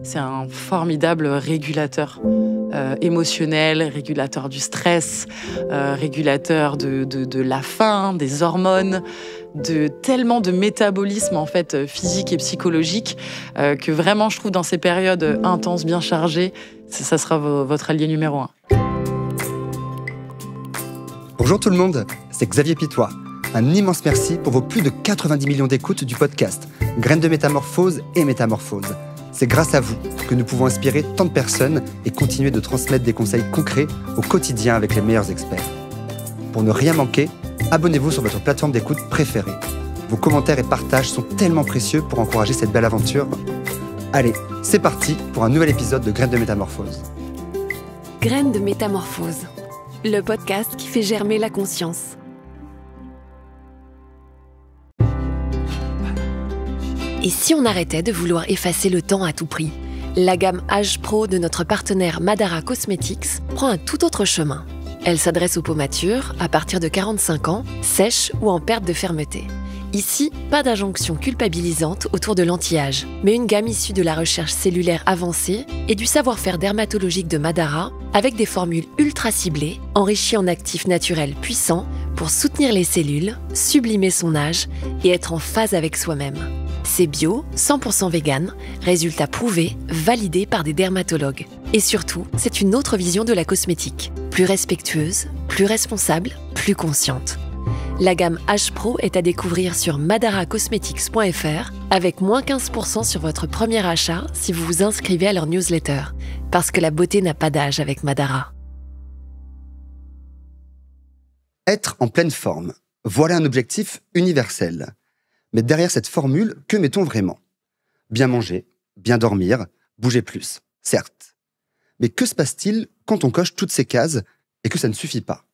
C'est un formidable régulateur émotionnel, régulateur du stress, régulateur de la faim, des hormones, de tellement de métabolisme en fait physique et psychologique que vraiment je trouve dans ces périodes intenses, bien chargées, ça sera votre allié numéro 1. Bonjour tout le monde, c'est Xavier Pitois. Un immense merci pour vos plus de 90 millions d'écoutes du podcast Graines de métamorphose et métamorphose. C'est grâce à vous que nous pouvons inspirer tant de personnes et continuer de transmettre des conseils concrets au quotidien avec les meilleurs experts. Pour ne rien manquer, abonnez-vous sur votre plateforme d'écoute préférée. Vos commentaires et partages sont tellement précieux pour encourager cette belle aventure. Allez, c'est parti pour un nouvel épisode de Graines de métamorphose. Graines de métamorphose, le podcast qui fait germer la conscience. Et si on arrêtait de vouloir effacer le temps à tout prix ? La gamme Age Pro de notre partenaire Madara Cosmetics prend un tout autre chemin. Elle s'adresse aux peaux matures, à partir de 45 ans, sèches ou en perte de fermeté. Ici, pas d'injonction culpabilisante autour de l'anti-âge, mais une gamme issue de la recherche cellulaire avancée et du savoir-faire dermatologique de Madara, avec des formules ultra ciblées, enrichies en actifs naturels puissants pour soutenir les cellules, sublimer son âge et être en phase avec soi-même. C'est bio, 100% vegan, résultat prouvé, validé par des dermatologues. Et surtout, c'est une autre vision de la cosmétique, plus respectueuse, plus responsable, plus consciente. La gamme Age Pro est à découvrir sur madaracosmetics.fr avec moins 15% sur votre premier achat si vous vous inscrivez à leur newsletter. Parce que la beauté n'a pas d'âge avec Madara. Être en pleine forme, voilà un objectif universel. Mais derrière cette formule, que mettons vraiment ? Bien manger, bien dormir, bouger plus, certes. Mais que se passe-t-il quand on coche toutes ces cases et que ça ne suffit pas ?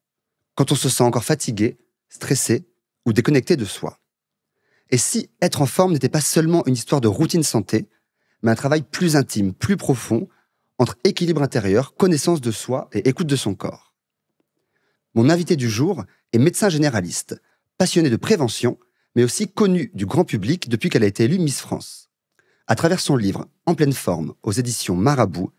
Quand on se sent encore fatigué, stressé ou déconnecté de soi ? Et si être en forme n'était pas seulement une histoire de routine santé, mais un travail plus intime, plus profond, entre équilibre intérieur, connaissance de soi et écoute de son corps ? Mon invité du jour est médecin généraliste, passionné de prévention, mais aussi connue du grand public depuis qu'elle a été élue Miss France. À travers son livre « En pleine forme » aux éditions Marabout,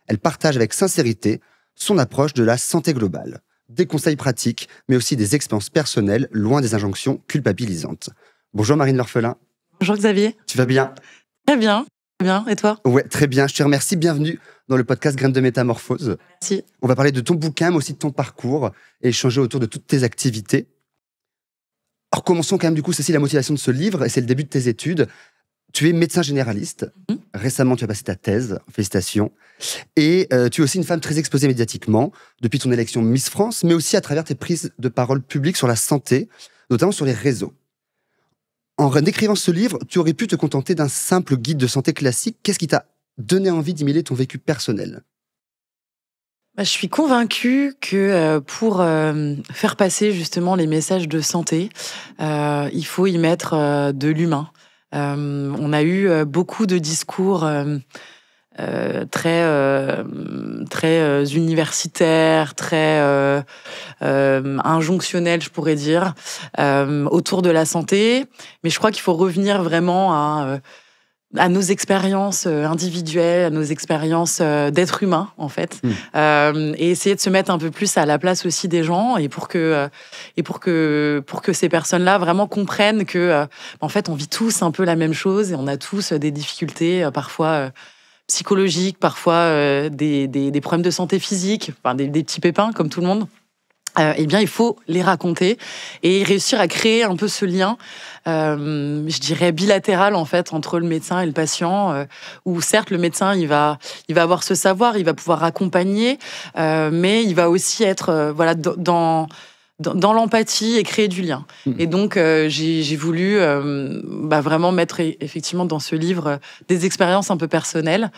elle partage avec sincérité son approche de la santé globale, des conseils pratiques, mais aussi des expériences personnelles loin des injonctions culpabilisantes. Bonjour Marine L'Orphelin. Bonjour Xavier. Tu vas bien ? Très bien. Et toi ? Ouais, très bien. Je te remercie. Bienvenue dans le podcast Graines de métamorphose. Merci. On va parler de ton bouquin, mais aussi de ton parcours et échanger autour de toutes tes activités. Alors commençons quand même du coup, c'est aussi la motivation de ce livre et c'est le début de tes études. Tu es médecin généraliste. Récemment, tu as passé ta thèse. Félicitations. Et tu es aussi une femme très exposée médiatiquement depuis ton élection Miss France, mais aussi à travers tes prises de parole publiques sur la santé, notamment sur les réseaux. En écrivant ce livre, tu aurais pu te contenter d'un simple guide de santé classique. Qu'est-ce qui t'a donné envie d'y mêler ton vécu personnel ? Je suis convaincue que pour faire passer justement les messages de santé, il faut y mettre de l'humain. On a eu beaucoup de discours très universitaires, très injonctionnels, je pourrais dire, autour de la santé. Mais je crois qu'il faut revenir vraiment à nos expériences individuelles, à nos expériences d'être humain, en fait. Et essayer de se mettre un peu plus à la place aussi des gens et pour que ces personnes-là vraiment comprennent que, en fait, on vit tous un peu la même chose et on a tous des difficultés, parfois psychologiques, parfois des problèmes de santé physique, enfin, des petits pépins, comme tout le monde. Eh bien, il faut les raconter et réussir à créer un peu ce lien, je dirais bilatéral en fait, entre le médecin et le patient, où certes le médecin il va avoir ce savoir, il va pouvoir accompagner, mais il va aussi être dans l'empathie et créer du lien. Et donc j'ai voulu vraiment mettre effectivement dans ce livre des expériences un peu personnelles,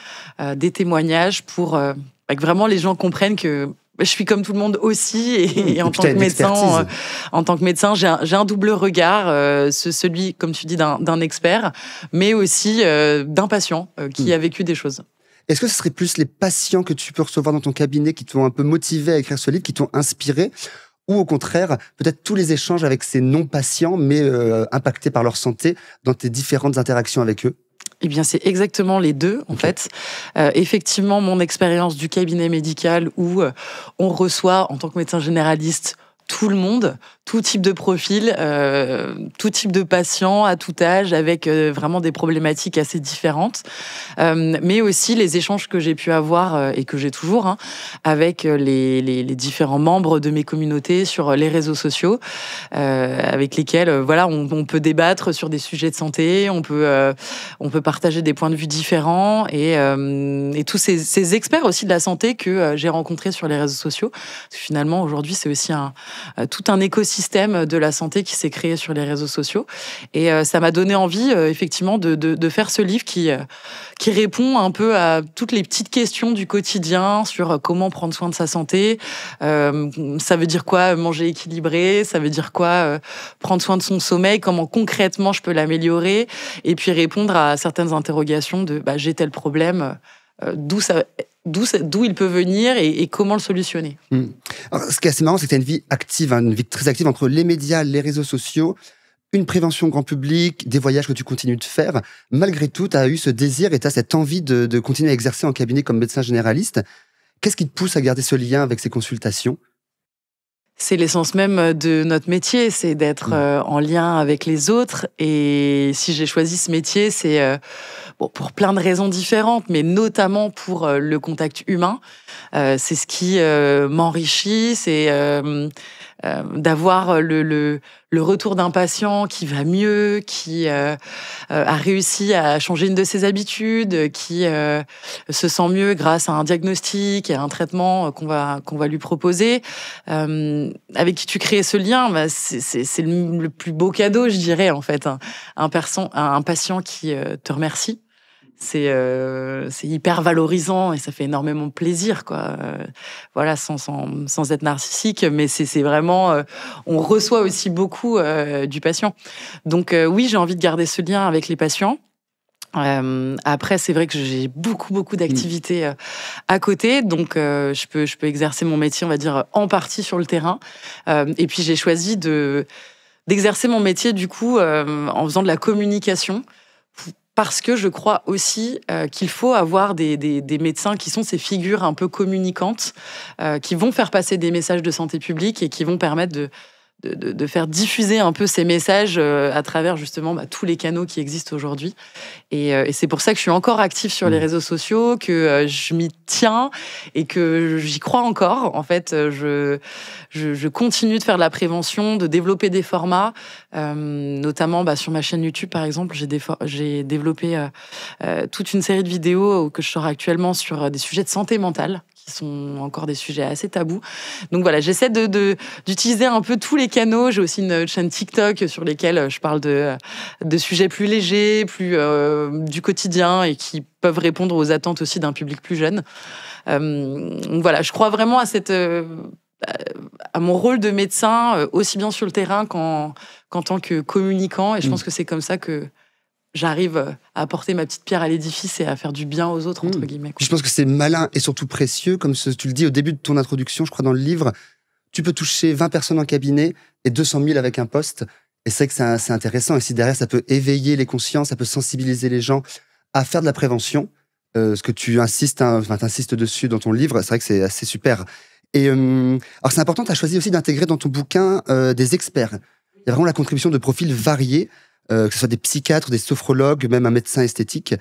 des témoignages pour que vraiment les gens comprennent que je suis comme tout le monde aussi, et en tant que médecin, j'ai un double regard, celui, comme tu dis, d'un expert, mais aussi d'un patient qui a vécu des choses. Est-ce que ce serait plus les patients que tu peux recevoir dans ton cabinet qui t'ont un peu motivé à écrire ce livre, qui t'ont inspiré, ou au contraire, peut-être tous les échanges avec ces non-patients, mais impactés par leur santé, dans tes différentes interactions avec eux ? Eh bien, c'est exactement les deux, en fait. Effectivement, mon expérience du cabinet médical où on reçoit, en tant que médecin généraliste, tout le monde, tout type de profil, tout type de patient à tout âge, avec vraiment des problématiques assez différentes. Mais aussi les échanges que j'ai pu avoir, et que j'ai toujours, avec les différents membres de mes communautés sur les réseaux sociaux, avec lesquels voilà, on peut débattre sur des sujets de santé, on peut partager des points de vue différents, et tous ces experts aussi de la santé que j'ai rencontrés sur les réseaux sociaux. Parce que finalement, aujourd'hui, c'est aussi tout un écosystème de la santé qui s'est créé sur les réseaux sociaux. Et ça m'a donné envie, effectivement, de faire ce livre qui répond un peu à toutes les petites questions du quotidien sur comment prendre soin de sa santé. Ça veut dire quoi manger équilibré? Ça veut dire quoi prendre soin de son sommeil? Comment concrètement je peux l'améliorer? Et puis répondre à certaines interrogations de j'ai tel problème, d'où il peut venir et comment le solutionner. Alors, ce qui est assez marrant, c'est que tu as une vie active, une vie très active entre les médias, les réseaux sociaux, une prévention grand public, des voyages que tu continues de faire. Malgré tout, tu as eu ce désir et tu as cette envie de continuer à exercer en cabinet comme médecin généraliste. Qu'est-ce qui te pousse à garder ce lien avec ces consultations ? C'est l'essence même de notre métier, c'est d'être en lien avec les autres. Et si j'ai choisi ce métier, c'est pour plein de raisons différentes, mais notamment pour le contact humain. C'est ce qui m'enrichit, c'est d'avoir le retour d'un patient qui va mieux, qui a réussi à changer une de ses habitudes, qui se sent mieux grâce à un diagnostic et à un traitement qu'on va lui proposer, avec qui tu crées ce lien. C'est le plus beau cadeau, je dirais, en fait. Un patient qui te remercie. C'est hyper valorisant et ça fait énormément plaisir, quoi. Voilà, sans être narcissique, mais c'est vraiment, on reçoit aussi beaucoup du patient. Donc oui, j'ai envie de garder ce lien avec les patients. Après, c'est vrai que j'ai beaucoup d'activités à côté, donc je peux exercer mon métier, on va dire, en partie sur le terrain. Et puis j'ai choisi d'exercer mon métier du coup en faisant de la communication. Parce que je crois aussi qu'il faut avoir des médecins qui sont ces figures un peu communicantes, qui vont faire passer des messages de santé publique et qui vont permettre de faire diffuser un peu ces messages à travers justement tous les canaux qui existent aujourd'hui. Et c'est pour ça que je suis encore active sur les réseaux sociaux, que je m'y tiens et que j'y crois encore. En fait, je continue de faire de la prévention, de développer des formats, notamment sur ma chaîne YouTube, par exemple, j'ai développé toute une série de vidéos que je sors actuellement sur des sujets de santé mentale, qui sont encore des sujets assez tabous. Donc voilà, j'essaie d'utiliser un peu tous les canaux. J'ai aussi une chaîne TikTok sur lesquelles je parle de sujets plus légers, plus du quotidien et qui peuvent répondre aux attentes aussi d'un public plus jeune. Donc voilà, je crois vraiment à mon rôle de médecin, aussi bien sur le terrain qu'en tant que communicant. Et je pense que c'est comme ça que j'arrive à apporter ma petite pierre à l'édifice et à faire du bien aux autres, entre guillemets. Je pense que c'est malin et surtout précieux, comme tu le dis au début de ton introduction, je crois dans le livre, tu peux toucher 20 personnes en cabinet et 200 000 avec un poste. Et c'est vrai que c'est intéressant. Et si derrière, ça peut éveiller les consciences, ça peut sensibiliser les gens à faire de la prévention, ce que tu insistes, t'insistes dessus dans ton livre, c'est vrai que c'est assez super. Et alors c'est important, tu as choisi aussi d'intégrer dans ton bouquin des experts. Il y a vraiment la contribution de profils variés, que ce soit des psychiatres, des sophrologues, même un médecin esthétique.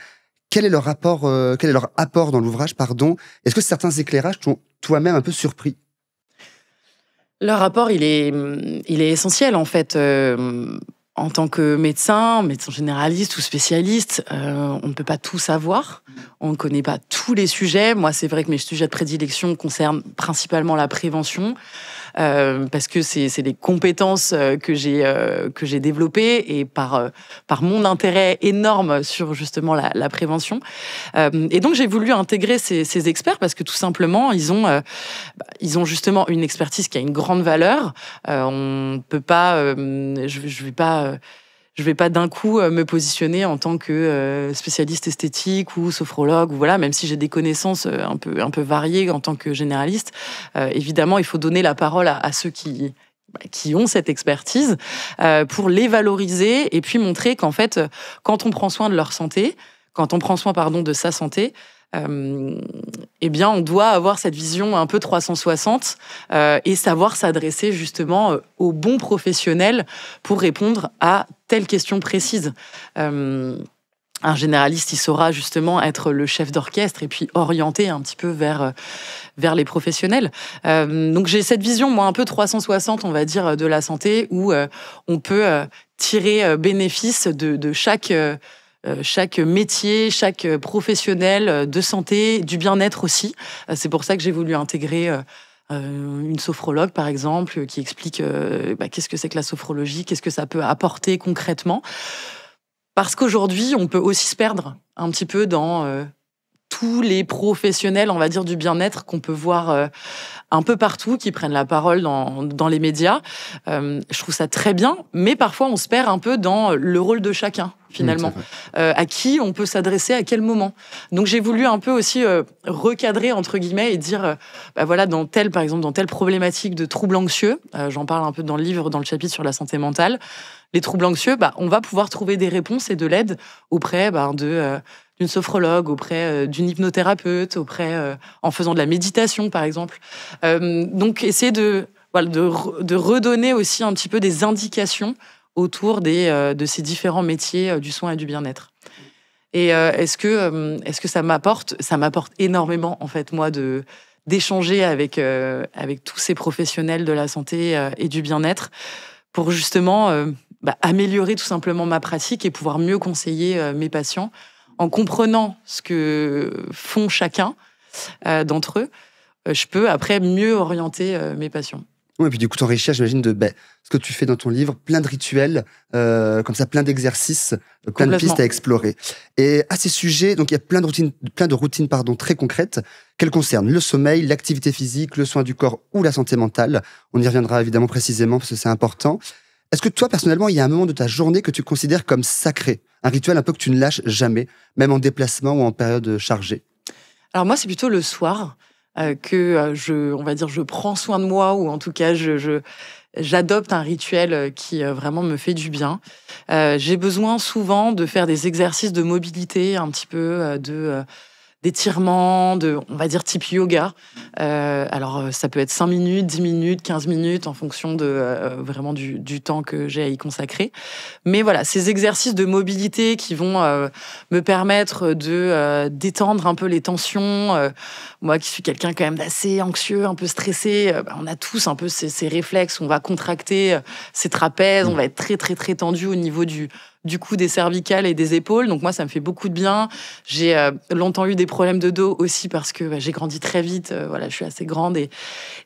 Quel est leur apport dans l'ouvrage, pardon? Est-ce que certains éclairages t'ont toi-même un peu surpris? Leur rapport, il est essentiel, en fait. En tant que médecin généraliste ou spécialiste, on ne peut pas tout savoir. On ne connaît pas tous les sujets. Moi, c'est vrai que mes sujets de prédilection concernent principalement la prévention, parce que c'est les compétences que j'ai développées et par mon intérêt énorme sur justement la prévention. Et donc, j'ai voulu intégrer ces experts parce que tout simplement, ils ont justement une expertise qui a une grande valeur. On peut pas, je vais pas d'un coup me positionner en tant que spécialiste esthétique ou sophrologue, ou voilà, même si j'ai des connaissances un peu variées en tant que généraliste. Évidemment, il faut donner la parole à ceux qui ont cette expertise pour les valoriser et puis montrer qu'en fait, quand on prend soin de leur santé, quand on prend soin de sa santé, eh bien, on doit avoir cette vision un peu 360 et savoir s'adresser justement aux bons professionnels pour répondre à telle question précise. Un généraliste, il saura justement être le chef d'orchestre et puis orienter un petit peu vers les professionnels. Donc j'ai cette vision, moi, un peu 360, on va dire, de la santé, où on peut tirer bénéfice de chaque métier, chaque professionnel de santé, du bien-être aussi. C'est pour ça que j'ai voulu intégrer une sophrologue, par exemple, qui explique qu'est-ce que c'est que la sophrologie, qu'est-ce que ça peut apporter concrètement. Parce qu'aujourd'hui, on peut aussi se perdre un petit peu dans tous les professionnels, on va dire, du bien-être qu'on peut voir un peu partout, qui prennent la parole dans les médias. Je trouve ça très bien, mais parfois on se perd un peu dans le rôle de chacun, finalement. À qui on peut s'adresser, à quel moment. Donc j'ai voulu un peu aussi recadrer, entre guillemets, et dire, dans telle problématique de troubles anxieux, j'en parle un peu dans le livre, dans le chapitre sur la santé mentale, les troubles anxieux, on va pouvoir trouver des réponses et de l'aide auprès d'une sophrologue, auprès d'une hypnothérapeute, en faisant de la méditation, par exemple. Donc, essayer de redonner aussi un petit peu des indications autour de ces différents métiers du soin et du bien-être. Et est-ce que ça m'apporte énormément, en fait, moi, d'échanger avec tous ces professionnels de la santé et du bien-être pour justement améliorer tout simplement ma pratique et pouvoir mieux conseiller mes patients en comprenant ce que font chacun d'entre eux. Je peux après mieux orienter mes patients. Oui, et puis du coup, t'enrichir, j'imagine, de ce que tu fais dans ton livre, plein de rituels, comme ça, plein d'exercices, plein de pistes à explorer. Et à ces sujets, donc il y a plein de routines très concrètes, qu'elles concernent le sommeil, l'activité physique, le soin du corps ou la santé mentale. On y reviendra évidemment précisément parce que c'est important. Est-ce que toi, personnellement, il y a un moment de ta journée que tu considères comme sacré? Un rituel un peu que tu ne lâches jamais, même en déplacement ou en période chargée? Alors moi, c'est plutôt le soir que je prends soin de moi, ou en tout cas, j'adopte un rituel qui vraiment me fait du bien. J'ai besoin souvent de faire des exercices de mobilité, un petit peu d'étirement, on va dire type yoga. Alors, ça peut être 5 minutes, 10 minutes, 15 minutes, en fonction vraiment du temps que j'ai à y consacrer. Mais voilà, ces exercices de mobilité qui vont me permettre de détendre un peu les tensions. Moi, qui suis quelqu'un quand même d'assez anxieux, un peu stressé, on a tous un peu ces réflexes. On va contracter ses trapèzes, on va être très, très, très tendu au niveau du cou, des cervicales et des épaules. Donc moi, ça me fait beaucoup de bien. J'ai longtemps eu des problèmes de dos aussi parce que j'ai grandi très vite. Je suis assez grande.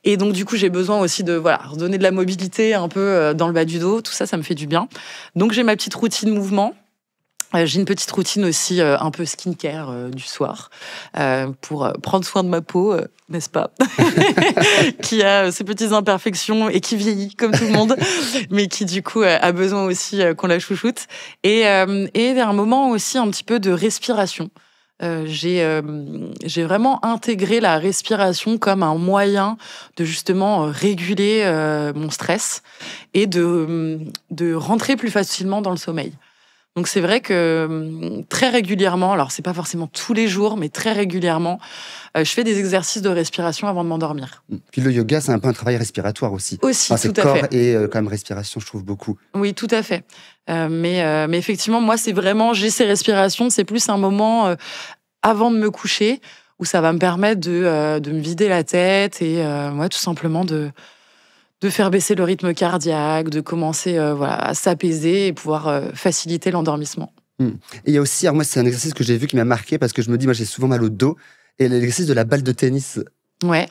Et donc, du coup, j'ai besoin aussi de redonner de la mobilité un peu dans le bas du dos. Tout ça, ça me fait du bien. Donc, j'ai ma petite routine mouvement. J'ai une petite routine aussi un peu skincare du soir pour prendre soin de ma peau, n'est-ce pas? Qui a ses petites imperfections et qui vieillit comme tout le monde, mais qui du coup a besoin aussi qu'on la chouchoute. Et un moment aussi un petit peu de respiration. J'ai vraiment intégré la respiration comme un moyen de justement réguler mon stress et de rentrer plus facilement dans le sommeil. Donc c'est vrai que très régulièrement, alors c'est pas forcément tous les jours, mais très régulièrement, je fais des exercices de respiration avant de m'endormir. Puis le yoga, c'est un peu un travail respiratoire aussi. Aussi, tout à fait. Corps et quand même respiration, je trouve beaucoup. Oui, tout à fait. Mais effectivement, moi, c'est vraiment, j'ai ces respirations, c'est plus un moment avant de me coucher où ça va me permettre de me vider la tête et tout simplement de faire baisser le rythme cardiaque, de commencer à s'apaiser et pouvoir faciliter l'endormissement. Et il y a aussi, alors moi c'est un exercice que j'ai vu qui m'a marqué parce que je me dis, moi j'ai souvent mal au dos, et l'exercice de la balle de tennis. Ouais.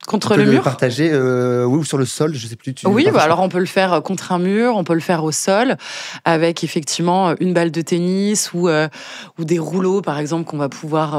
Contre le mur. On peut le partager, oui, ou sur le sol, je sais plus. Oui, alors on peut le faire contre un mur, on peut le faire au sol, avec effectivement une balle de tennis ou des rouleaux, par exemple, qu'on va pouvoir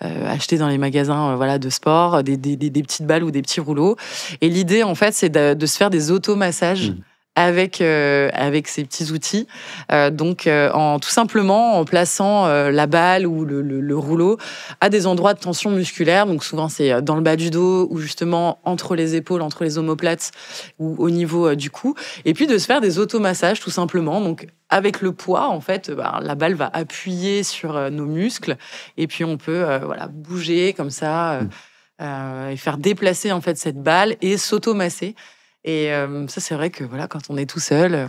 acheter dans les magasins de sport, des petites balles ou des petits rouleaux. Et l'idée, en fait, c'est de se faire des automassages avec ces petits outils. Tout simplement en plaçant la balle ou le rouleau à des endroits de tension musculaire. Donc souvent, c'est dans le bas du dos ou justement entre les épaules, entre les omoplates ou au niveau du cou. Et puis de se faire des automassages tout simplement. Donc avec le poids, en fait, la balle va appuyer sur nos muscles et puis on peut bouger comme ça et faire déplacer en fait cette balle et s'automasser. Et ça, c'est vrai que quand on est tout seul,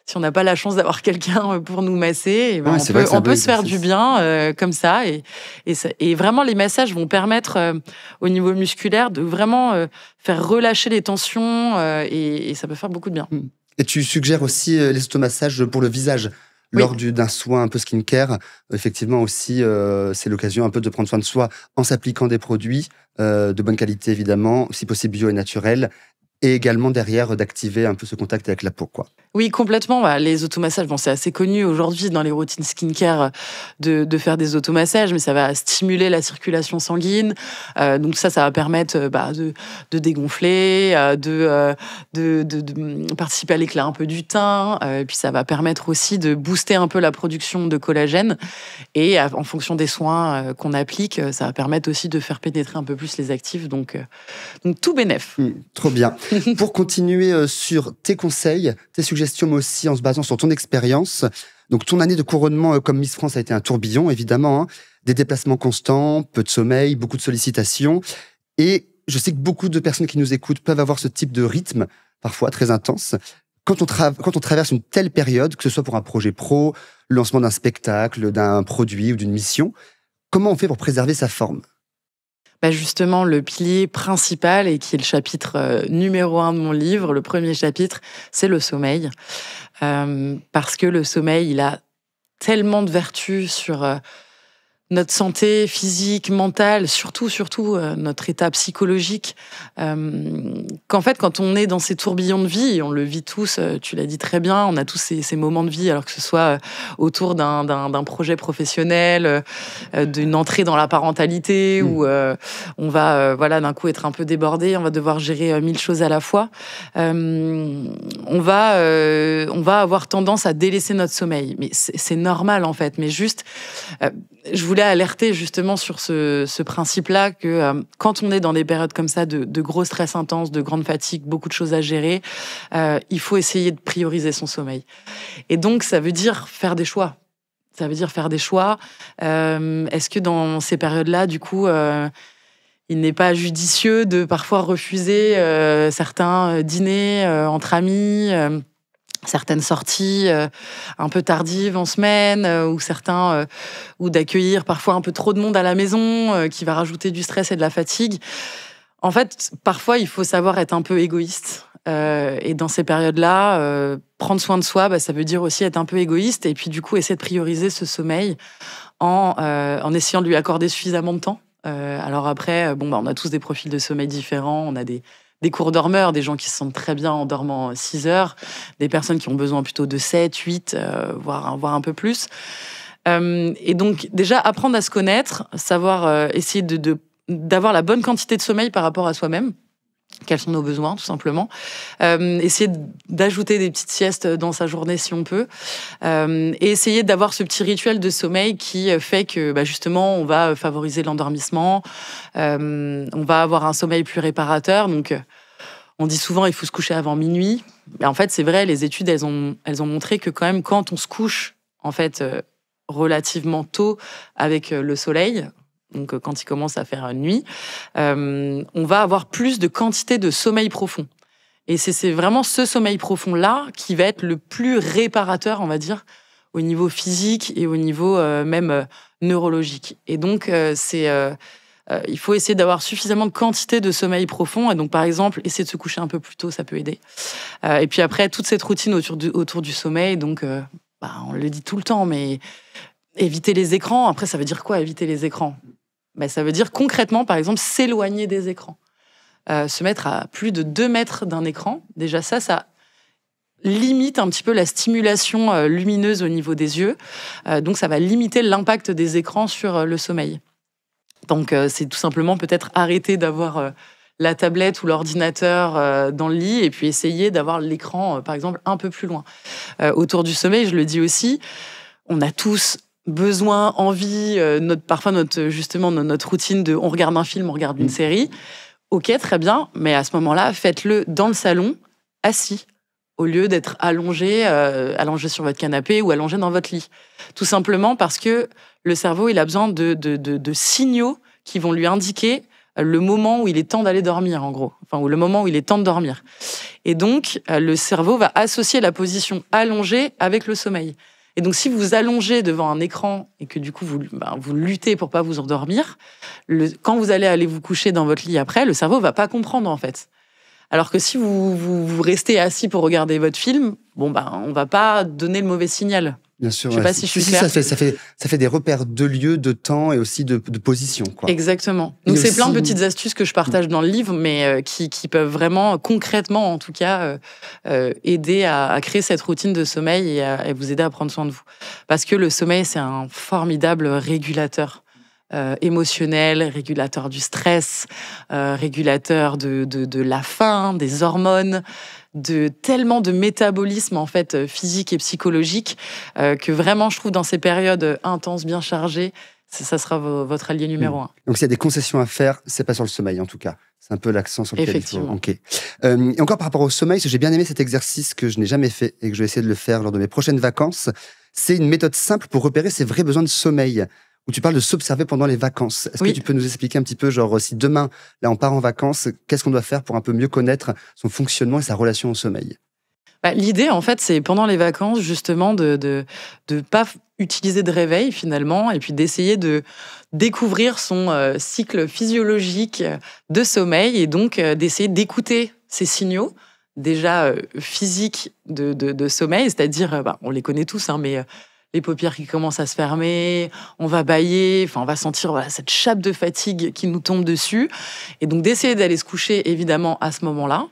si on n'a pas la chance d'avoir quelqu'un pour nous masser, on peut se faire du bien comme ça. Et vraiment, les massages vont permettre au niveau musculaire de vraiment faire relâcher les tensions et ça peut faire beaucoup de bien. Et tu suggères aussi les automassages pour le visage lors d'un soin un peu skincare. Effectivement aussi, c'est l'occasion un peu de prendre soin de soi en s'appliquant des produits de bonne qualité, évidemment, si possible bio et naturel. Et également derrière d'activer un peu ce contact avec la peau, quoi. Oui, complètement. Les automassages, c'est assez connu aujourd'hui dans les routines skincare de faire des automassages, mais ça va stimuler la circulation sanguine. Donc ça va permettre de dégonfler, de participer à l'éclat un peu du teint. Et puis ça va permettre aussi de booster un peu la production de collagène. Et en fonction des soins qu'on applique, ça va permettre aussi de faire pénétrer un peu plus les actifs. Donc tout bénef. Trop bien. Pour continuer sur tes conseils, tes suggestions, mais aussi en se basant sur ton expérience. Donc, ton année de couronnement comme Miss France a été un tourbillon, évidemment. Hein. Des déplacements constants, peu de sommeil, beaucoup de sollicitations. Et je sais que beaucoup de personnes qui nous écoutent peuvent avoir ce type de rythme, parfois très intense. Quand on traverse une telle période, que ce soit pour un projet pro, le lancement d'un spectacle, d'un produit ou d'une mission, comment on fait pour préserver sa forme ? Justement, le pilier principal, et qui est le chapitre numéro 1 de mon livre, le premier chapitre, c'est le sommeil. Parce que le sommeil, il a tellement de vertus sur notre santé physique, mentale, surtout notre état psychologique, qu'en fait, quand on est dans ces tourbillons de vie, et on le vit tous, tu l'as dit très bien, on a tous ces moments de vie, alors que ce soit autour d'un projet professionnel, d'une entrée dans la parentalité, où on va d'un coup être un peu débordé, on va devoir gérer 1000 choses à la fois, on va avoir tendance à délaisser notre sommeil. Mais c'est normal, en fait, mais juste... je voulais alerter justement sur ce principe-là que quand on est dans des périodes comme ça de gros stress intense, de grande fatigue, beaucoup de choses à gérer, il faut essayer de prioriser son sommeil. Et donc, ça veut dire faire des choix. Est-ce que dans ces périodes-là, du coup, il n'est pas judicieux de parfois refuser certains dîners entre amis, certaines sorties un peu tardives en semaine, ou d'accueillir parfois un peu trop de monde à la maison, qui va rajouter du stress et de la fatigue. En fait, parfois, il faut savoir être un peu égoïste. Et dans ces périodes-là, prendre soin de soi, ça veut dire aussi être un peu égoïste et puis du coup, essayer de prioriser ce sommeil en essayant de lui accorder suffisamment de temps. Alors après, on a tous des profils de sommeil différents, on a des courts dormeurs, des gens qui se sentent très bien en dormant 6 heures, des personnes qui ont besoin plutôt de 7, 8, voire un peu plus. Et donc, déjà, apprendre à se connaître, savoir essayer d'avoir la bonne quantité de sommeil par rapport à soi-même. Quels sont nos besoins, tout simplement. Essayer d'ajouter des petites siestes dans sa journée, si on peut. Et essayer d'avoir ce petit rituel de sommeil qui fait que, justement, on va favoriser l'endormissement. On va avoir un sommeil plus réparateur. Donc, on dit souvent, il faut se coucher avant minuit. Mais en fait, c'est vrai, les études, elles ont montré que quand même, quand on se couche, en fait, relativement tôt avec le soleil... Donc, quand il commence à faire nuit, on va avoir plus de quantité de sommeil profond. Et c'est vraiment ce sommeil profond-là qui va être le plus réparateur, on va dire, au niveau physique et au niveau même neurologique. Et donc, il faut essayer d'avoir suffisamment de quantité de sommeil profond. Et donc, par exemple, essayer de se coucher un peu plus tôt, ça peut aider. Et puis après, toute cette routine autour du sommeil, donc, on le dit tout le temps, mais éviter les écrans. Après, ça veut dire quoi, éviter les écrans ? Ça veut dire concrètement, par exemple, s'éloigner des écrans. Se mettre à plus de 2 mètres d'un écran. Déjà, ça limite un petit peu la stimulation lumineuse au niveau des yeux. Donc, ça va limiter l'impact des écrans sur le sommeil. Donc, c'est tout simplement peut-être arrêter d'avoir la tablette ou l'ordinateur dans le lit et puis essayer d'avoir l'écran, par exemple, un peu plus loin. Autour du sommeil, je le dis aussi, on a tous besoin, envie, parfois notre routine de on regarde un film, on regarde une série. Ok, très bien, mais à ce moment-là, faites-le dans le salon, assis, au lieu d'être allongé sur votre canapé ou allongé dans votre lit. Tout simplement parce que le cerveau, il a besoin de signaux qui vont lui indiquer le moment où il est temps d'aller dormir, en gros. Enfin, ou le moment où il est temps de dormir. Et donc, le cerveau va associer la position allongée avec le sommeil. Et donc, si vous allongez devant un écran et que du coup, vous luttez pour pas vous endormir, quand vous allez vous coucher dans votre lit après, le cerveau va pas comprendre, en fait. Alors que si vous restez assis pour regarder votre film, on va pas donner le mauvais signal. Bien sûr. Je sais pas si je suis claire. Ça fait des repères de lieu, de temps et aussi de position, quoi. Exactement. Donc, c'est plein de petites astuces que je partage dans le livre, mais qui peuvent vraiment, concrètement, en tout cas, aider à créer cette routine de sommeil et vous aider à prendre soin de vous. Parce que le sommeil, c'est un formidable régulateur émotionnel, régulateur du stress, régulateur de la faim, des hormones, tellement de métabolisme en fait physique et psychologique que vraiment je trouve dans ces périodes intenses, bien chargées, ça sera votre allié numéro 1. Donc s'il y a des concessions à faire, c'est pas sur le sommeil en tout cas. C'est un peu l'accent sur lequel Effectivement. il faut. Et encore par rapport au sommeil, j'ai bien aimé cet exercice que je n'ai jamais fait et que je vais essayer de le faire lors de mes prochaines vacances. C'est une méthode simple pour repérer ses vrais besoins de sommeil, où tu parles de s'observer pendant les vacances. Est-ce que tu peux nous expliquer un petit peu, genre, si demain, là, on part en vacances, qu'est-ce qu'on doit faire pour un peu mieux connaître son fonctionnement et sa relation au sommeil ? L'idée, en fait, c'est pendant les vacances, justement, de pas utiliser de réveil, finalement, et puis d'essayer de découvrir son cycle physiologique de sommeil, et donc d'essayer d'écouter ces signaux, déjà physiques de sommeil, c'est-à-dire, on les connaît tous, mais les paupières qui commencent à se fermer, on va bâiller, on va sentir cette chape de fatigue qui nous tombe dessus. Et donc, d'essayer d'aller se coucher, évidemment, à ce moment-là,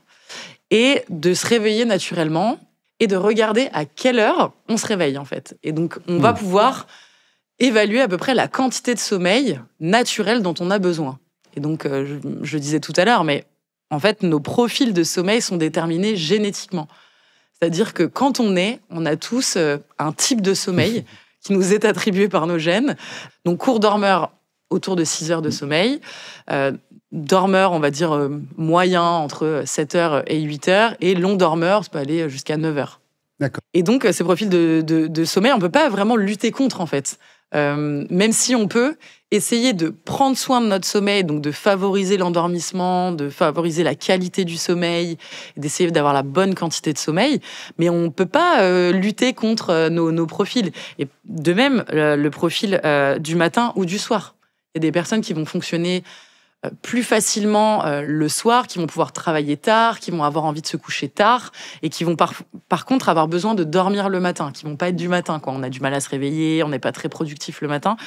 et de se réveiller naturellement, et de regarder à quelle heure on se réveille, en fait. Et donc, on va pouvoir évaluer à peu près la quantité de sommeil naturel dont on a besoin. Et donc, je disais tout à l'heure, mais en fait, nos profils de sommeil sont déterminés génétiquement. C'est-à-dire que quand on a tous un type de sommeil qui nous est attribué par nos gènes. Donc, court dormeur, autour de 6 heures de sommeil. Dormeur, on va dire, moyen, entre 7 heures et 8 heures. Et long dormeur, ça peut aller jusqu'à 9 heures. D'accord. Et donc, ces profils de sommeil, on ne peut pas vraiment lutter contre, en fait. Même si on peut essayer de prendre soin de notre sommeil, donc de favoriser l'endormissement, de favoriser la qualité du sommeil, d'essayer d'avoir la bonne quantité de sommeil, mais on ne peut pas lutter contre nos profils. Et de même, le profil du matin ou du soir. Il y a des personnes qui vont fonctionner plus facilement le soir, qui vont pouvoir travailler tard, qui vont avoir envie de se coucher tard et qui vont par contre avoir besoin de dormir le matin, qui vont pas être du matin, quoi. On a du mal à se réveiller, on n'est pas très productif le matin.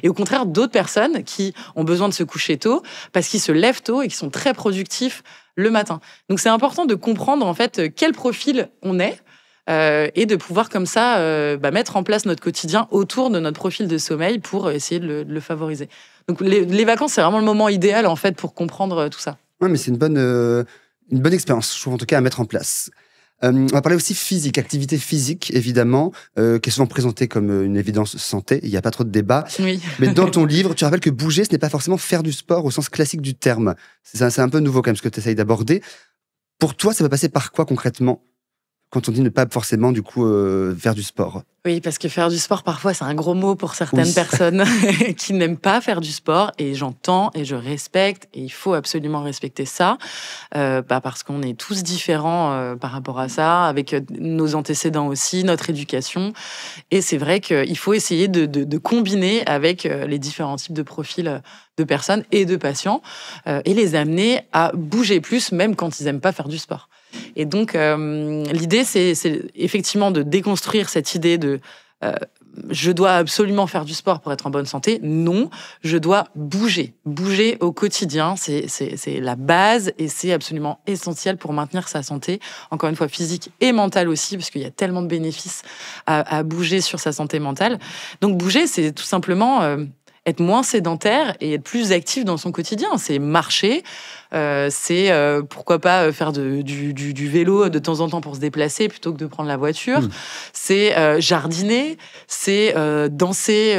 Et au contraire, d'autres personnes qui ont besoin de se coucher tôt parce qu'ils se lèvent tôt et qui sont très productifs le matin. Donc c'est important de comprendre en fait quel profil on est et de pouvoir comme ça mettre en place notre quotidien autour de notre profil de sommeil pour essayer de le favoriser. Donc les vacances, c'est vraiment le moment idéal en fait pour comprendre tout ça. Ouais, mais c'est une bonne expérience, je trouve en tout cas à mettre en place. On va parler aussi physique, activité physique évidemment, qui est souvent présentée comme une évidence santé. Il n'y a pas trop de débat. Oui. Mais dans ton livre, tu rappelles que bouger, ce n'est pas forcément faire du sport au sens classique du terme. C'est un peu nouveau quand même ce que tu essayes d'aborder. Pour toi, ça va passer par quoi concrètement quand on dit ne pas forcément du coup faire du sport? Oui, parce que faire du sport, parfois, c'est un gros mot pour certaines personnes qui n'aiment pas faire du sport. Et j'entends et je respecte. Et il faut absolument respecter ça. Parce qu'on est tous différents par rapport à ça, avec nos antécédents aussi, notre éducation. Et c'est vrai qu'il faut essayer de combiner avec les différents types de profils de personnes et de patients et les amener à bouger plus, même quand ils n'aiment pas faire du sport. Et donc, l'idée, c'est effectivement de déconstruire cette idée de je dois absolument faire du sport pour être en bonne santé. Non, je dois bouger au quotidien. C'est la base et c'est absolument essentiel pour maintenir sa santé, encore une fois physique et mentale aussi, parce qu'il y a tellement de bénéfices à bouger sur sa santé mentale. Donc, bouger, c'est tout simplement être moins sédentaire et être plus actif dans son quotidien. C'est marcher, c'est pourquoi pas faire du vélo de temps en temps pour se déplacer plutôt que de prendre la voiture. C'est jardiner, c'est danser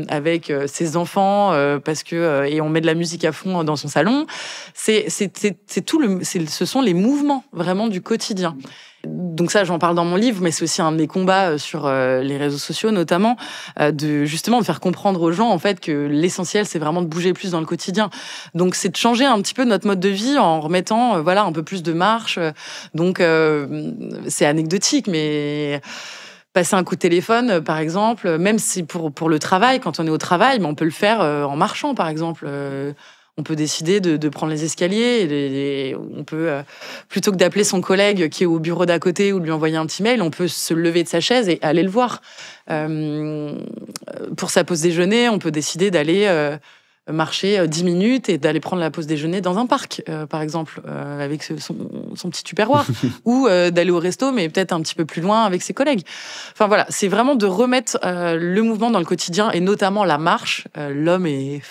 avec ses enfants parce que et on met de la musique à fond dans son salon. C'est ce sont les mouvements vraiment du quotidien. Donc ça, j'en parle dans mon livre, mais c'est aussi un de mes combats sur les réseaux sociaux, notamment, de faire comprendre aux gens en fait que l'essentiel, c'est vraiment de bouger plus dans le quotidien. Donc c'est de changer un petit peu notre mode de vie en remettant un peu plus de marche. Donc c'est anecdotique, mais passer un coup de téléphone, par exemple, même si pour le travail, quand on est au travail, mais on peut le faire en marchant, par exemple. On peut décider de prendre les escaliers. Et on peut, plutôt que d'appeler son collègue qui est au bureau d'à côté ou de lui envoyer un petit mail, on peut se lever de sa chaise et aller le voir. Pour sa pause déjeuner, on peut décider d'aller marcher 10 minutes et d'aller prendre la pause déjeuner dans un parc, par exemple, avec son petit tupperware. Ou d'aller au resto, mais peut-être un petit peu plus loin avec ses collègues. Enfin voilà, c'est vraiment de remettre le mouvement dans le quotidien et notamment la marche. L'homme est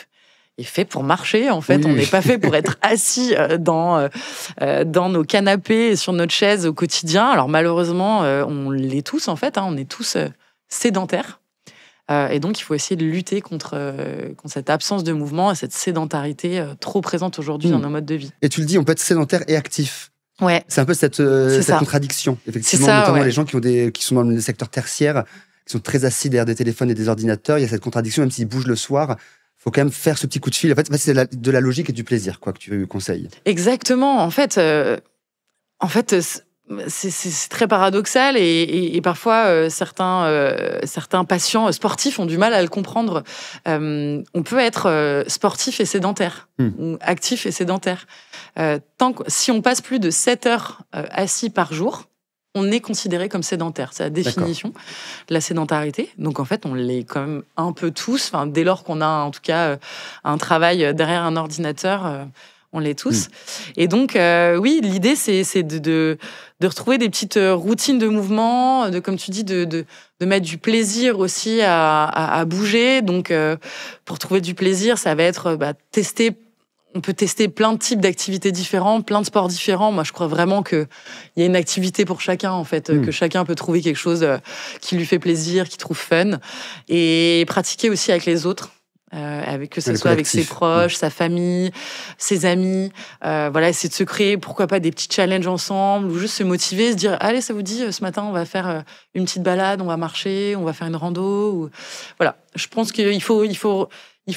fait pour marcher, en fait. Oui. On n'est pas fait pour être assis dans nos canapés et sur notre chaise au quotidien. Alors, malheureusement, on l'est tous, en fait. On est tous sédentaires. Et donc, il faut essayer de lutter contre cette absence de mouvement et cette sédentarité trop présente aujourd'hui dans nos modes de vie. Et tu le dis, on peut être sédentaire et actif. Ouais. C'est un peu cette contradiction, effectivement, notamment les gens qui sont dans le secteur tertiaire, qui sont très assis derrière des téléphones et des ordinateurs. Il y a cette contradiction, même s'ils bougent le soir. Faut quand même faire ce petit coup de fil. En fait, c'est de la logique et du plaisir, quoi, que tu conseilles. Exactement. En fait, c'est très paradoxal et parfois certains patients sportifs ont du mal à le comprendre. On peut être sportif et sédentaire, ou actif et sédentaire. Si on passe plus de 7 heures assis par jour, on est considéré comme sédentaire. C'est la définition de la sédentarité. Donc, en fait, on l'est quand même un peu tous. Enfin, dès lors qu'on a, en tout cas, un travail derrière un ordinateur, on l'est tous. Et donc, oui, l'idée, c'est de retrouver des petites routines de mouvement, comme tu dis, de mettre du plaisir aussi à bouger. Donc, pour trouver du plaisir, ça va être tester. On peut tester plein de types d'activités différents, plein de sports différents. Moi, je crois vraiment qu'il y a une activité pour chacun, en fait, que chacun peut trouver quelque chose qui lui fait plaisir, qu'il trouve fun, et pratiquer aussi avec les autres, que ce soit avec ses proches, sa famille, ses amis. Essayer de se créer, pourquoi pas, des petits challenges ensemble, ou juste se motiver, se dire, allez, ça vous dit, ce matin, on va faire une petite balade, on va marcher, on va faire une rando. Ou... Voilà, je pense qu'il faut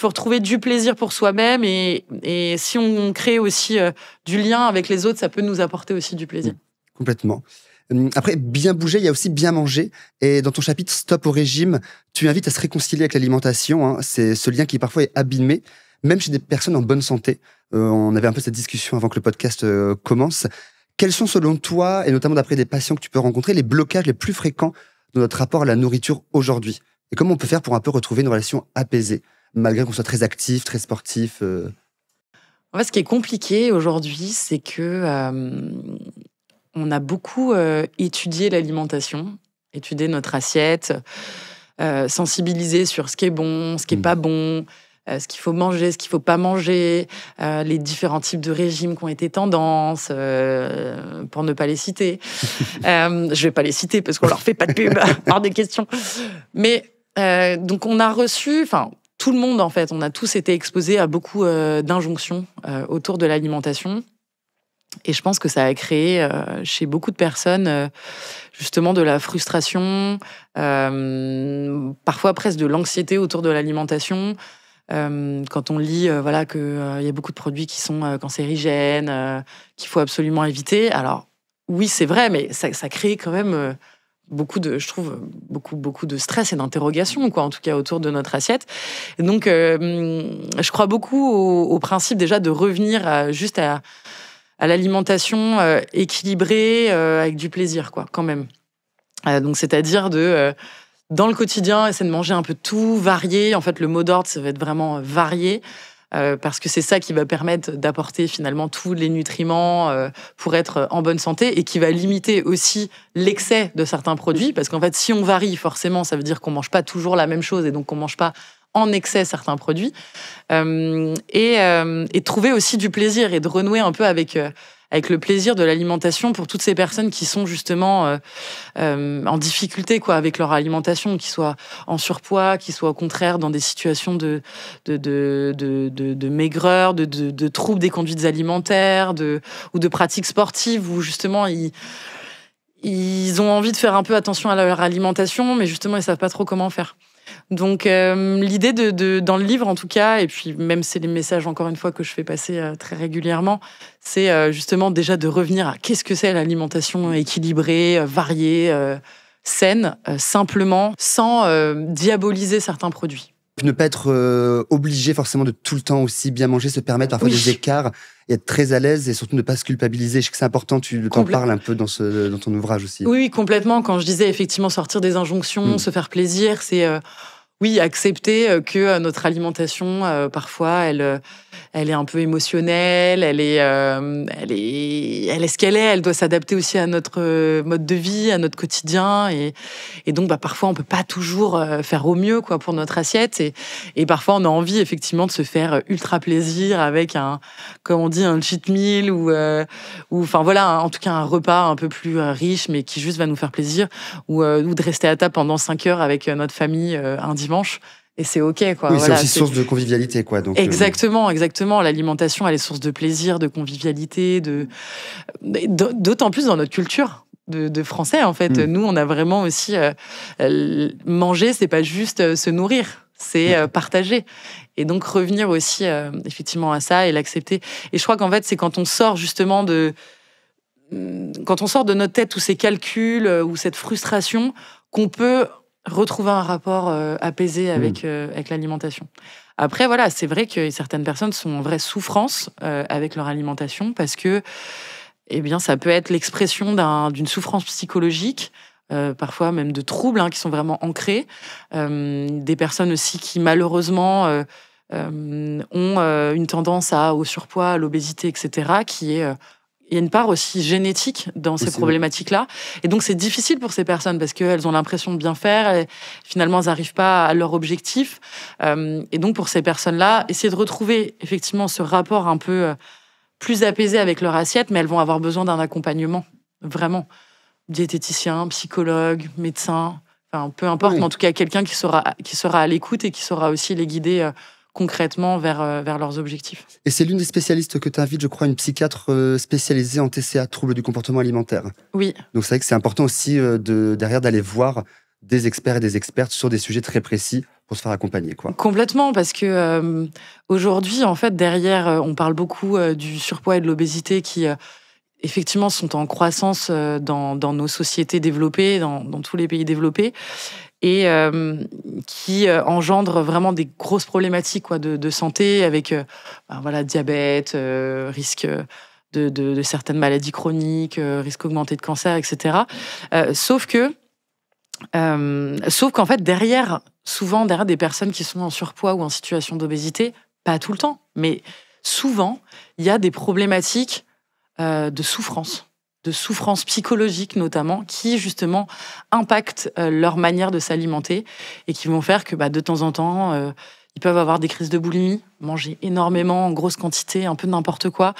retrouver du plaisir pour soi-même et si on crée aussi du lien avec les autres, ça peut nous apporter aussi du plaisir. Complètement. Après, bien bouger, il y a aussi bien manger. Et dans ton chapitre Stop au régime, tu invites à se réconcilier avec l'alimentation. C'est ce lien qui parfois est abîmé, même chez des personnes en bonne santé. On avait un peu cette discussion avant que le podcast commence. Quels sont selon toi, et notamment d'après des patients que tu peux rencontrer, les blocages les plus fréquents de notre rapport à la nourriture aujourd'hui ? Et comment on peut faire pour un peu retrouver une relation apaisée, malgré qu'on soit très actif, très sportif En fait, ce qui est compliqué aujourd'hui, c'est que on a beaucoup étudié l'alimentation, étudié notre assiette, sensibilisé sur ce qui est bon, ce qui est pas bon, ce qu'il faut manger, ce qu'il faut pas manger, les différents types de régimes qui ont été tendance, pour ne pas les citer. Je vais pas les citer parce qu'on leur fait pas de pub hors des questions. Mais donc on a reçu, tout le monde en fait, on a tous été exposés à beaucoup d'injonctions autour de l'alimentation. Et je pense que ça a créé chez beaucoup de personnes justement de la frustration, parfois presque de l'anxiété autour de l'alimentation. Quand on lit qu'il y a beaucoup de produits qui sont cancérigènes, qu'il faut absolument éviter. Alors oui, c'est vrai, mais ça crée quand même beaucoup de stress et d'interrogation, quoi, en tout cas autour de notre assiette. Et donc, je crois beaucoup au principe déjà de revenir à l'alimentation équilibrée avec du plaisir, quoi, quand même. Donc, c'est-à-dire dans le quotidien, essayer de manger un peu tout, varié. En fait, le mot d'ordre, ça va être vraiment varié, parce que c'est ça qui va permettre d'apporter finalement tous les nutriments pour être en bonne santé et qui va limiter aussi l'excès de certains produits. Parce qu'en fait, si on varie, forcément, ça veut dire qu'on mange pas toujours la même chose et donc qu'on mange pas en excès certains produits, et trouver aussi du plaisir et de renouer un peu avec le plaisir de l'alimentation pour toutes ces personnes qui sont justement en difficulté avec leur alimentation, qui soient en surpoids, qui soient au contraire dans des situations de maigreur, de troubles des conduites alimentaires, ou de pratiques sportives où justement ils ont envie de faire un peu attention à leur alimentation, mais justement ils savent pas trop comment faire. Donc l'idée dans le livre en tout cas, et puis même c'est les messages encore une fois que je fais passer très régulièrement, c'est justement déjà de revenir à qu'est-ce que c'est l'alimentation équilibrée, variée, saine, simplement, sans diaboliser certains produits. Ne pas être obligé forcément de tout le temps aussi bien manger, se permettre parfois des écarts et être très à l'aise et surtout ne pas se culpabiliser. Je sais que c'est important, tu t'en parles un peu dans ton ouvrage aussi. Oui, complètement. Quand je disais effectivement sortir des injonctions, se faire plaisir, c'est accepter que notre alimentation, parfois, elle est un peu émotionnelle, elle est ce qu'elle est, elle doit s'adapter aussi à notre mode de vie, à notre quotidien, et donc parfois on peut pas toujours faire au mieux pour notre assiette, et parfois on a envie effectivement de se faire ultra plaisir avec comme on dit, un cheat meal ou enfin voilà, en tout cas un repas un peu plus riche mais qui juste va nous faire plaisir, ou de rester à table pendant 5 heures avec notre famille un dimanche. Et c'est OK, quoi. Oui, voilà, c'est aussi source de convivialité, quoi. Donc, exactement. L'alimentation, elle est source de plaisir, de convivialité, d'autant plus dans notre culture de Français, en fait. Nous, on a vraiment aussi... manger, c'est pas juste se nourrir, c'est partager. Et donc, revenir aussi, effectivement, à ça et l'accepter. Et je crois qu'en fait, c'est quand on sort, justement, quand on sort de notre tête tous ces calculs ou cette frustration, qu'on peut retrouver un rapport apaisé avec l'alimentation. Après, voilà, c'est vrai que certaines personnes sont en vraie souffrance avec leur alimentation parce que, ça peut être l'expression d'une souffrance psychologique, parfois même de troubles qui sont vraiment ancrés. Des personnes aussi qui, malheureusement, ont une tendance au surpoids, à l'obésité, etc., il y a une part aussi génétique dans ces problématiques-là. Et donc, c'est difficile pour ces personnes parce qu'elles ont l'impression de bien faire et finalement, elles n'arrivent pas à leur objectif. Et donc, pour ces personnes-là, essayer de retrouver effectivement ce rapport un peu plus apaisé avec leur assiette, mais elles vont avoir besoin d'un accompagnement, vraiment. Diététicien, psychologue, médecin, enfin, peu importe, mais en tout cas, quelqu'un qui sera à l'écoute et qui saura aussi les guider concrètement vers leurs objectifs. Et c'est l'une des spécialistes que tu invites, je crois, une psychiatre spécialisée en TCA, troubles du comportement alimentaire. Oui. Donc c'est vrai que c'est important aussi derrière d'aller voir des experts et des expertes sur des sujets très précis pour se faire accompagner, quoi. Complètement, parce que aujourd'hui, en fait, derrière, on parle beaucoup du surpoids et de l'obésité qui, effectivement, sont en croissance dans nos sociétés développées, dans tous les pays développés, et qui engendre vraiment des grosses problématiques de santé avec diabète, risque de certaines maladies chroniques, risque augmenté de cancer, etc. Sauf qu'en fait, souvent derrière des personnes qui sont en surpoids ou en situation d'obésité, pas tout le temps, mais souvent, il y a des problématiques de souffrance psychologique notamment, qui justement impactent leur manière de s'alimenter et qui vont faire que de temps en temps, ils peuvent avoir des crises de boulimie, manger énormément, en grosse quantité, un peu n'importe quoi.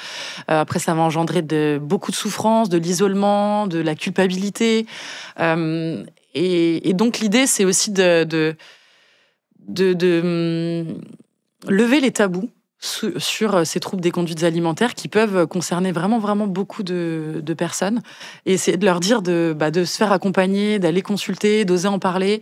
Après, ça va engendrer beaucoup de souffrance, de l'isolement, de la culpabilité. Et donc, l'idée, c'est aussi de lever les tabous sur ces troubles des conduites alimentaires qui peuvent concerner vraiment, vraiment beaucoup de personnes, et essayer de leur dire de se faire accompagner, d'aller consulter, d'oser en parler,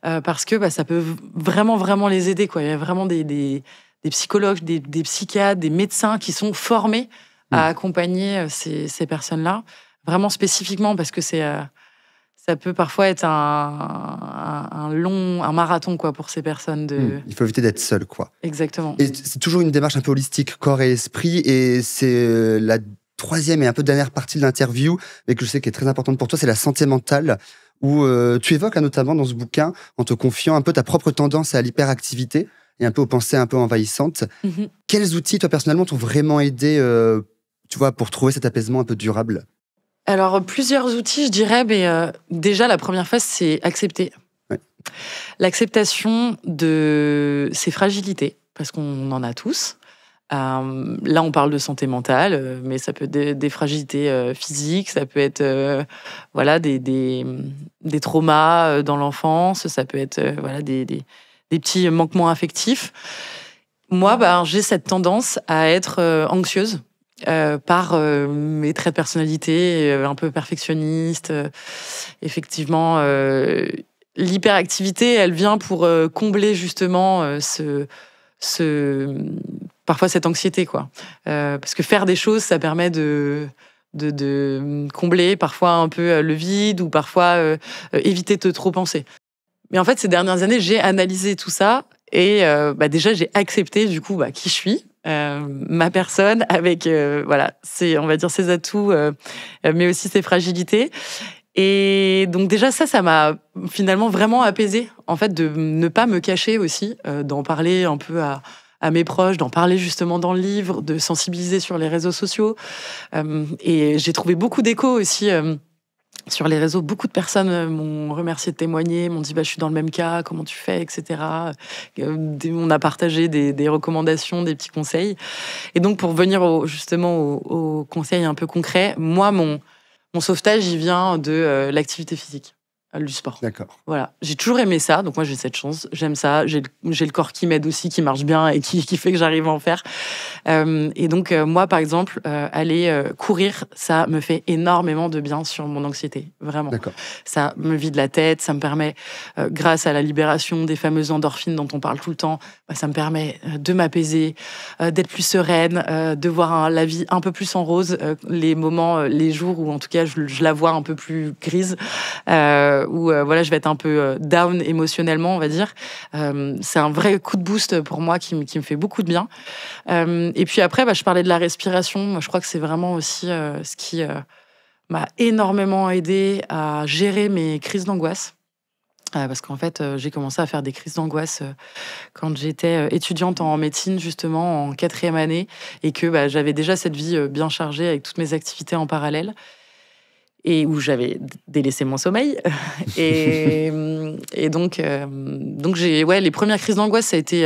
parce que ça peut vraiment, vraiment les aider, quoi. Il y a vraiment des psychologues, des psychiatres, des médecins qui sont formés à accompagner ces personnes-là, vraiment spécifiquement, parce que ça peut parfois être un marathon, quoi, pour ces personnes. Il faut éviter d'être seul, quoi. Exactement. Et c'est toujours une démarche un peu holistique, corps et esprit, et c'est la troisième et un peu dernière partie de l'interview, mais que je sais qui est très importante pour toi, c'est la santé mentale, où tu évoques notamment dans ce bouquin, en te confiant un peu ta propre tendance à l'hyperactivité et un peu aux pensées un peu envahissantes. Quels outils, toi, personnellement, t'ont vraiment aidé, pour trouver cet apaisement un peu durable ? Alors, plusieurs outils, je dirais, mais déjà, la première phase, c'est accepter. Ouais. L'acceptation de ses fragilités, parce qu'on en a tous. Là, on parle de santé mentale, mais ça peut être des fragilités physiques, ça peut être voilà, des traumas dans l'enfance, ça peut être voilà, des petits manquements affectifs. Moi, j'ai cette tendance à être anxieuse par mes traits de personnalité un peu perfectionniste. Effectivement, l'hyperactivité, elle vient pour combler justement parfois cette anxiété, quoi. Parce que faire des choses, ça permet de combler parfois un peu le vide ou parfois éviter de trop penser. Mais en fait, ces dernières années, j'ai analysé tout ça et déjà, j'ai accepté du coup qui je suis, ma personne avec voilà, on va dire ses atouts, mais aussi ses fragilités. Et donc déjà ça m'a finalement vraiment apaisée, en fait, de ne pas me cacher aussi, d'en parler un peu à mes proches, d'en parler justement dans le livre, de sensibiliser sur les réseaux sociaux. Et j'ai trouvé beaucoup d'échos aussi sur les réseaux. Beaucoup de personnes m'ont remercié de témoigner, m'ont dit je suis dans le même cas, comment tu fais, etc. On a partagé des recommandations, des petits conseils. Et donc pour venir justement aux conseils un peu concrets, moi mon sauvetage, il vient de l'activité physique, du sport. D'accord. Voilà. J'ai toujours aimé ça, donc moi j'ai cette chance, j'aime ça. J'ai le corps qui m'aide aussi, qui marche bien et qui fait que j'arrive à en faire. Et donc moi, par exemple, aller courir, ça me fait énormément de bien sur mon anxiété, vraiment. D'accord. Ça me vide la tête, ça me permet, grâce à la libération des fameuses endorphines dont on parle tout le temps, ça me permet de m'apaiser, d'être plus sereine, de voir la vie un peu plus en rose, les moments, les jours où en tout cas je la vois un peu plus grise, où voilà, je vais être un peu down émotionnellement, on va dire. C'est un vrai coup de boost pour moi qui me fait beaucoup de bien. Et puis après, je parlais de la respiration. Moi, je crois que c'est vraiment aussi ce qui m'a énormément aidée à gérer mes crises d'angoisse. Parce qu'en fait, j'ai commencé à faire des crises d'angoisse quand j'étais étudiante en médecine, justement, en 4e année, et que j'avais déjà cette vie bien chargée avec toutes mes activités en parallèle, et où j'avais délaissé mon sommeil. et donc les premières crises d'angoisse, ça a été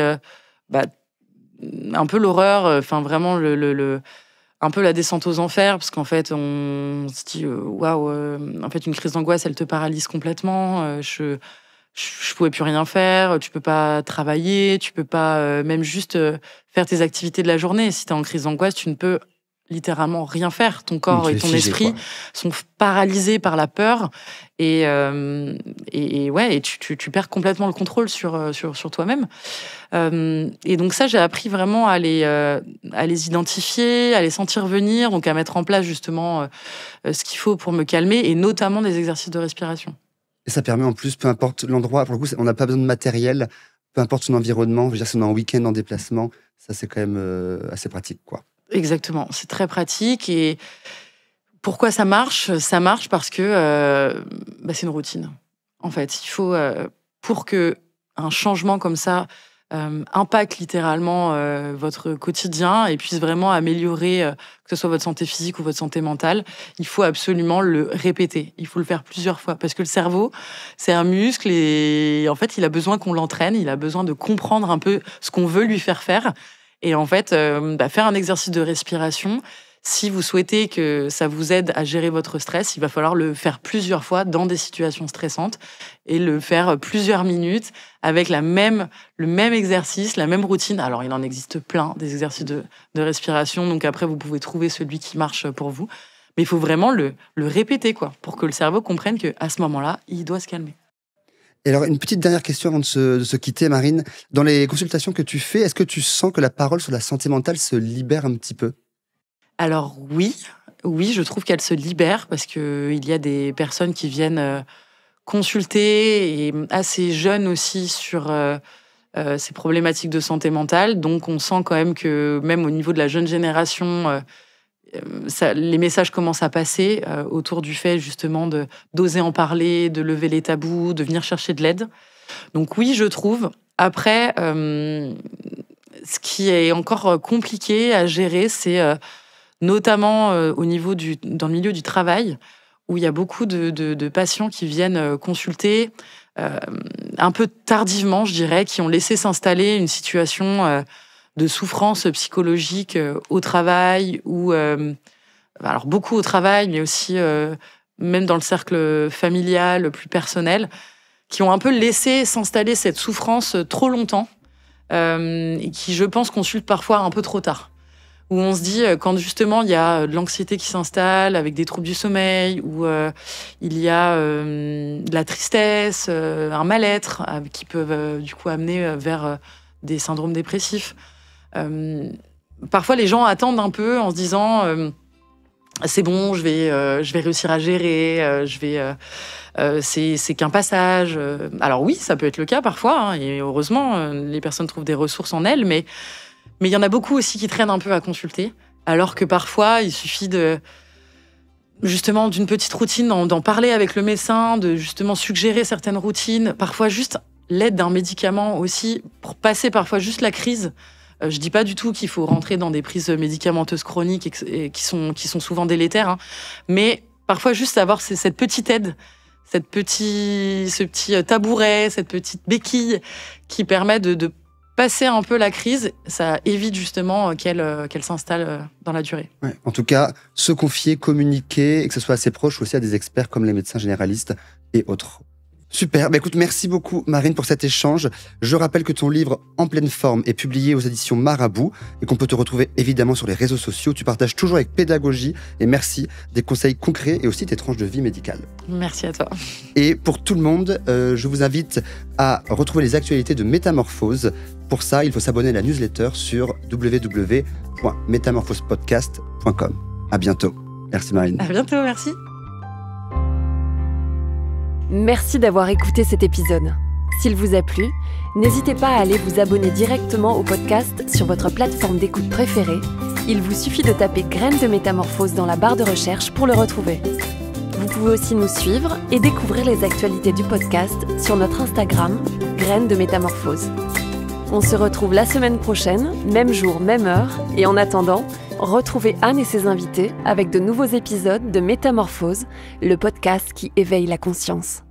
un peu l'horreur, vraiment un peu la descente aux enfers, parce qu'en fait, on se dit waouh, en fait, une crise d'angoisse, elle te paralyse complètement. Je pouvais plus rien faire. Tu peux pas travailler, tu peux pas même juste faire tes activités de la journée. Si tu es en crise d'angoisse, tu ne peux littéralement rien faire. Ton corps et ton esprit sont paralysés par la peur, et tu perds complètement le contrôle sur toi-même. Et donc ça, j'ai appris vraiment à les identifier, à les sentir venir, donc à mettre en place justement ce qu'il faut pour me calmer, et notamment des exercices de respiration. Et ça permet en plus, peu importe l'endroit, pour le coup, on n'a pas besoin de matériel, peu importe son environnement. Je veux dire, si on est en week-end, en déplacement, ça c'est quand même assez pratique, quoi. Exactement, c'est très pratique. Et pourquoi ça marche ? Ça marche parce que c'est une routine. En fait, il faut, pour que un changement comme ça impacte littéralement votre quotidien et puisse vraiment améliorer, que ce soit votre santé physique ou votre santé mentale, il faut absolument le répéter. Il faut le faire plusieurs fois, parce que le cerveau, c'est un muscle, et en fait, il a besoin qu'on l'entraîne, il a besoin de comprendre un peu ce qu'on veut lui faire faire. Et en fait, faire un exercice de respiration, si vous souhaitez que ça vous aide à gérer votre stress, il va falloir le faire plusieurs fois dans des situations stressantes, et le faire plusieurs minutes avec le même exercice, la même routine. Alors, il en existe plein, des exercices de respiration. Donc après, vous pouvez trouver celui qui marche pour vous. Mais il faut vraiment le répéter, quoi, pour que le cerveau comprenne qu'à ce moment-là, il doit se calmer. Et alors, une petite dernière question avant de se quitter, Marine. Dans les consultations que tu fais, est-ce que tu sens que la parole sur la santé mentale se libère un petit peu ? Alors oui, je trouve qu'elle se libère, parce qu'il y a des personnes qui viennent consulter, et assez jeunes aussi, sur ces problématiques de santé mentale. Donc on sent quand même que même au niveau de la jeune génération, les messages commencent à passer autour du fait justement d'oser en parler, de lever les tabous, de venir chercher de l'aide. Donc oui, je trouve. Après, ce qui est encore compliqué à gérer, c'est notamment au niveau dans le milieu du travail, où il y a beaucoup de patients qui viennent consulter un peu tardivement, je dirais, qui ont laissé s'installer une situation de souffrance psychologique au travail, ou alors beaucoup au travail, mais aussi même dans le cercle familial, plus personnel, qui ont un peu laissé s'installer cette souffrance trop longtemps, et qui, je pense, consultent parfois un peu trop tard. Où on se dit, quand justement il y a de l'anxiété qui s'installe avec des troubles du sommeil, ou il y a de la tristesse, un mal-être, qui peuvent du coup amener vers des syndromes dépressifs. Parfois les gens attendent un peu en se disant c'est bon, je vais réussir à gérer, c'est qu'un passage. Alors oui, ça peut être le cas parfois, hein, et heureusement les personnes trouvent des ressources en elles, mais il y en a beaucoup aussi qui traînent un peu à consulter, alors que parfois, il suffit justement d'une petite routine, d'en parler avec le médecin, de justement suggérer certaines routines, parfois juste l'aide d'un médicament aussi, pour passer parfois juste la crise. Je dis pas du tout qu'il faut rentrer dans des prises médicamenteuses chroniques et qui sont souvent délétères, hein, mais parfois juste avoir cette petite aide, ce petit tabouret, cette petite béquille qui permet de passer un peu la crise. Ça évite justement qu'elle s'installe dans la durée. Ouais, en tout cas, se confier, communiquer, et que ce soit à ses proches ou aussi à des experts comme les médecins généralistes et autres. Super, écoute, merci beaucoup Marine pour cet échange. Je rappelle que ton livre En pleine forme est publié aux éditions Marabout et qu'on peut te retrouver évidemment sur les réseaux sociaux. Tu partages toujours avec pédagogie et merci des conseils concrets et aussi tes tranches de vie médicale. Merci à toi. Et pour tout le monde, je vous invite à retrouver les actualités de Métamorphose. Pour ça, il faut s'abonner à la newsletter sur www.métamorphospodcast.com. À bientôt. Merci Marine. À bientôt, merci. Merci d'avoir écouté cet épisode. S'il vous a plu, n'hésitez pas à aller vous abonner directement au podcast sur votre plateforme d'écoute préférée. Il vous suffit de taper Graines de Métamorphose dans la barre de recherche pour le retrouver. Vous pouvez aussi nous suivre et découvrir les actualités du podcast sur notre Instagram, Graines de Métamorphose. On se retrouve la semaine prochaine, même jour, même heure, et en attendant, retrouvez Anne et ses invités avec de nouveaux épisodes de Métamorphose, le podcast qui éveille la conscience.